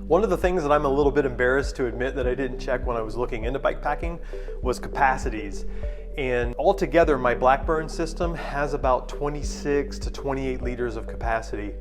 One of the things that I'm a little bit embarrassed to admit that I didn't check when I was looking into bikepacking was capacities. And altogether, my Blackburn system has about 26 to 28 liters of capacity.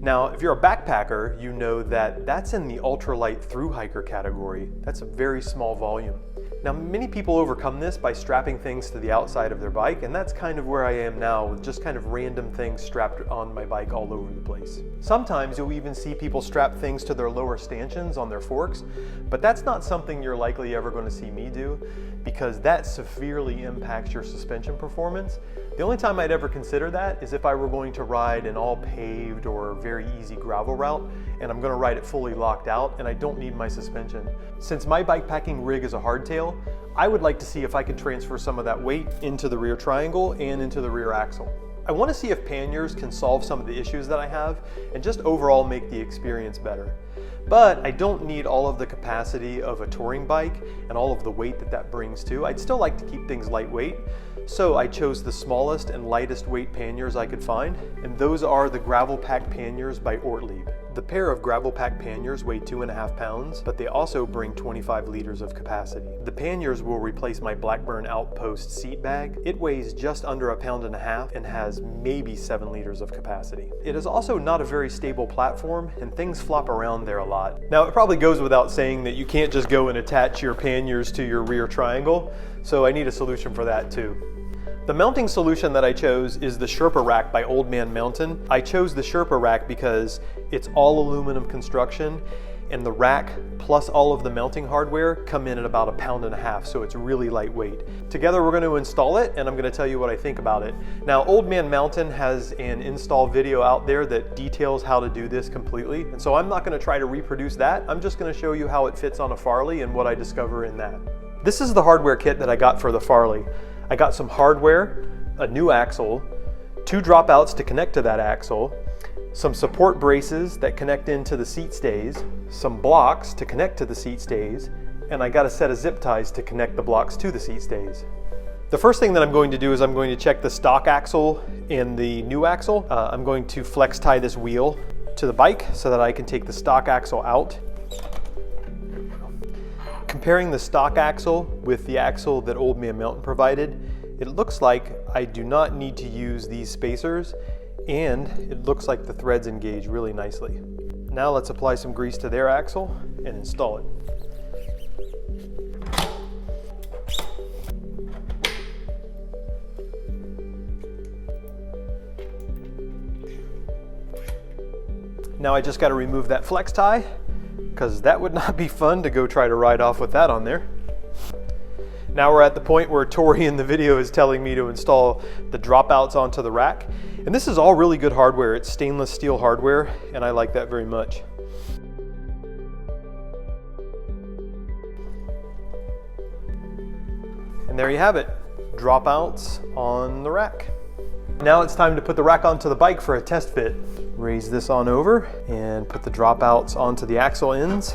Now, if you're a backpacker, you know that that's in the ultralight thru hiker category. That's a very small volume. Now, many people overcome this by strapping things to the outside of their bike, and that's kind of where I am now, with just kind of random things strapped on my bike all over the place. Sometimes you'll even see people strap things to their lower stanchions on their forks, but that's not something you're likely ever going to see me do, because that severely impacts your suspension performance. The only time I'd ever consider that is if I were going to ride an all paved or very easy gravel route, and I'm going to ride it fully locked out and I don't need my suspension. Since my bikepacking rig is a hardtail, I would like to see if I could transfer some of that weight into the rear triangle and into the rear axle. I want to see if Panniers can solve some of the issues that I have and just overall make the experience better. But I don't need all of the capacity of a touring bike and all of the weight that that brings too. I'd still like to keep things lightweight, so I chose the smallest and lightest weight panniers I could find, and those are the Gravel Pack Panniers by Ortlieb. The pair of Gravel Pack Panniers weigh 2.5 pounds, but they also bring 25 liters of capacity. The panniers will replace my Blackburn Outpost seat bag. It weighs just under 1.5 pounds and has maybe 7 liters of capacity. It is also not a very stable platform, and things flop around there a lot. Now, it probably goes without saying that you can't just go and attach your panniers to your rear triangle, so I need a solution for that too. The mounting solution that I chose is the Sherpa rack by Old Man Mountain. I chose the Sherpa rack because it's all aluminum construction, and the rack plus all of the mounting hardware come in at about 1.5 pounds, so it's really lightweight. Together we're going to install it, and I'm going to tell you what I think about it. Now, Old Man Mountain has an install video out there that details how to do this completely, and so I'm not going to try to reproduce that. I'm just going to show you how it fits on a Farley and what I discover in that. This is the hardware kit that I got for the Farley. I got some hardware, a new axle, 2 dropouts to connect to that axle, some support braces that connect into the seat stays, some blocks to connect to the seat stays, and I got a set of zip ties to connect the blocks to the seat stays. The first thing that I'm going to do is I'm going to check the stock axle and the new axle. I'm going to flex tie this wheel to the bike so that I can take the stock axle out. Comparing the stock axle with the axle that Old Man Mountain provided, it looks like I do not need to use these spacers, and it looks like the threads engage really nicely. Now let's apply some grease to their axle and install it. Now I just got to remove that flex tie, because that would not be fun to go try to ride off with that on there. Now we're at the point where Tori in the video is telling me to install the dropouts onto the rack. And this is all really good hardware. It's stainless steel hardware, and I like that very much. And there you have it, dropouts on the rack. Now it's time to put the rack onto the bike for a test fit. Raise this on over and put the dropouts onto the axle ends.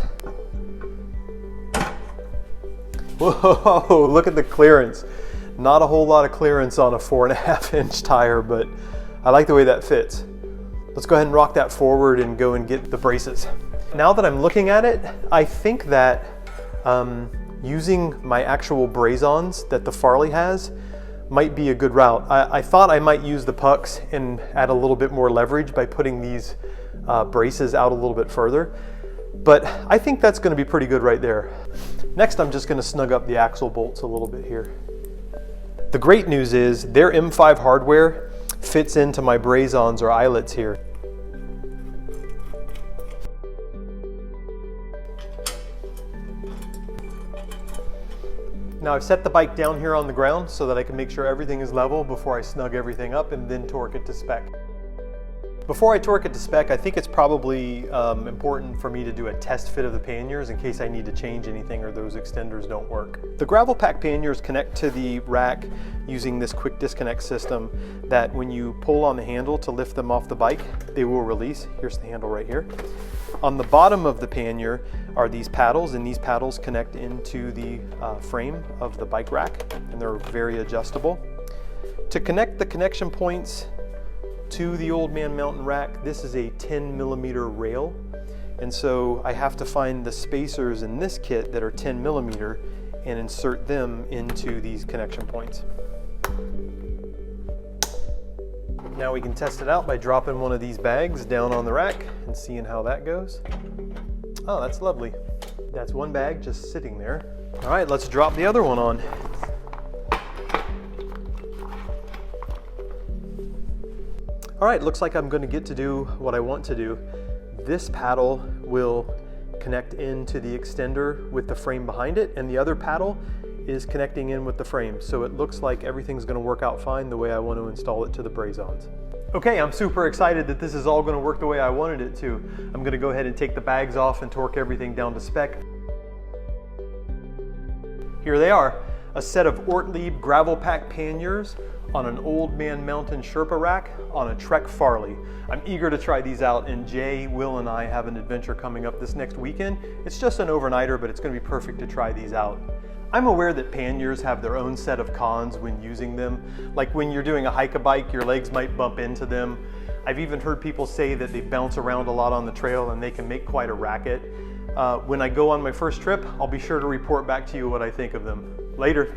Whoa, look at the clearance. Not a whole lot of clearance on a 4.5-inch tire, but I like the way that fits. Let's go ahead and rock that forward and go and get the braces. Now that I'm looking at it, I think that using my actual braze-ons that the Farley has might be a good route. I thought I might use the pucks and add a little bit more leverage by putting these braces out a little bit further, but I think that's going to be pretty good right there. Next, I'm just going to snug up the axle bolts a little bit here. The great news is their M5 hardware fits into my braze-ons or eyelets here. Now I've set the bike down here on the ground so that I can make sure everything is level before I snug everything up and then torque it to spec. Before I torque it to spec, I think it's probably important for me to do a test fit of the panniers in case I need to change anything or those extenders don't work. The Gravel Pack panniers connect to the rack using this quick disconnect system that when you pull on the handle to lift them off the bike, they will release. Here's the handle right here. On the bottom of the pannier are these paddles, and these paddles connect into the frame of the bike rack, and they're very adjustable. To connect the connection points to the Old Man Mountain rack, this is a 10mm rail, And so I have to find the spacers in this kit that are 10 millimeter and insert them into these connection points. Now we can test it out by dropping one of these bags down on the rack and seeing how that goes. Oh, that's lovely. That's one bag just sitting there. All right, let's drop the other one on. All right, looks like I'm going to get to do what I want to do. This paddle will connect into the extender with the frame behind it, and the other paddle is connecting in with the frame. So it looks like everything's going to work out fine the way I want to install it to the braze-ons. Okay, I'm super excited that this is all going to work the way I wanted it to. I'm going to go ahead and take the bags off and torque everything down to spec. Here they are, a set of Ortlieb gravel pack panniers on an Old Man Mountain Sherpa rack on a Trek Farley. I'm eager to try these out, and Jay, Will, and I have an adventure coming up this next weekend. It's just an overnighter, but it's going to be perfect to try these out. I'm aware that panniers have their own set of cons when using them. Like when you're doing a hike-a-bike, your legs might bump into them. I've even heard people say that they bounce around a lot on the trail and they can make quite a racket. When I go on my first trip, I'll be sure to report back to you what I think of them. Later.